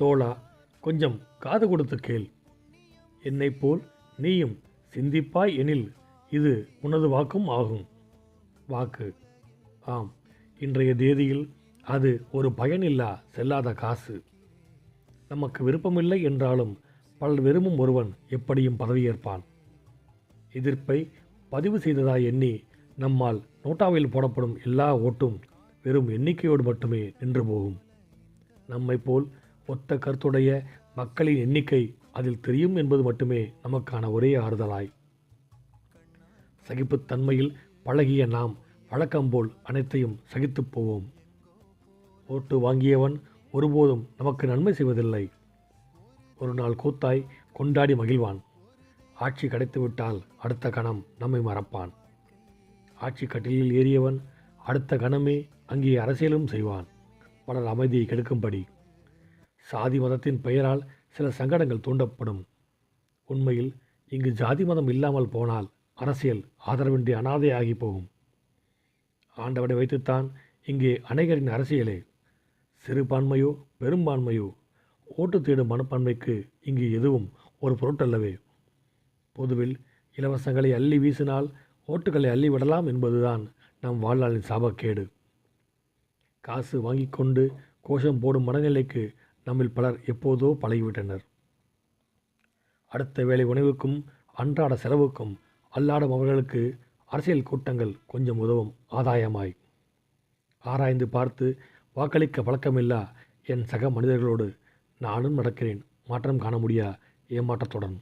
தோழா, கொஞ்சம் காது கொடுத்து கேள். என்னைப் போல் நீயும் சிந்திப்பாய் எனில் இது உனது வாக்கும் ஆகும். வாக்கு. ஆம், இன்றைய தேதியில் அது ஒரு பயனில்லா செல்லாத காசு. நமக்கு விருப்பமில்லை என்றாலும் பலர் விரும்பும் ஒருவன் எப்படியும் பதவியேற்பான். எதிர்ப்பை பதிவு செய்ததாய் எண்ணி நம்மால் நோட்டாவில் போடப்படும் எல்லா ஓட்டும் வெறும் எண்ணிக்கையோடு மட்டுமே நின்று போகும். நம்மை போல் ஒத்த கருத்துடைய மக்களின் எண்ணிக்கை அதில் தெரியும் என்பது மட்டுமே நமக்கான ஒரே ஆறுதலாய். சகிப்புத்தன்மையில் பழகிய நாம் வழக்கம்போல் அனைத்தையும் சகித்துப் போவோம். ஓட்டு வாங்கியவன் ஒருபோதும் நமக்கு நன்மை செய்வதில்லை. ஒரு நாள் கூத்தாய் கொண்டாடி மகிழ்வான். ஆட்சி கிடைத்துவிட்டால் அடுத்த கணம் நம்மை மறப்பான். ஆட்சி கட்டிலில் ஏறியவன் அடுத்த கணமே அங்கே அரசியலும் செய்வான், பலர் அமைதியை கெடுக்கும்படி. சாதி மதத்தின் பெயரால் சில சங்கடங்கள் தூண்டப்படும். உண்மையில் இங்கு ஜாதி மதம் இல்லாமல் போனால் அரசியல் ஆதரவின்றி அனாதையாகி போகும். ஆண்டவனை வைத்துத்தான் இங்கே அநேகரின் அரசியலே. சிறுபான்மையோ பெரும்பான்மையோ ஓட்டு தேடும் மனப்பான்மைக்கு இங்கு எதுவும் ஒரு பொருட்டல்லவே. பொதுவில் இலவசங்களை அள்ளி வீசினால் ஓட்டுகளை அள்ளி விடலாம் என்பதுதான் நம் வாழ்நாளின் சாபக்கேடு. காசு வாங்கி கொண்டு கோஷம் போடும் மனநிலைக்கு நம்மில் பலர் எப்போதோ பழகிவிட்டனர். அடுத்த வேளை உணவுக்கும் அன்றாட செலவுக்கும் அல்லாடும் அவர்களுக்கு அரசியல் கூட்டங்கள் கொஞ்சம் உதவும் ஆதாயமாய். ஆராய்ந்து பார்த்து வாக்களிக்க பழக்கமில்லா என் சக மனிதர்களோடு நானும் நடக்கிறேன் மாற்றம் காண முடியா ஏமாற்றத்துடன்.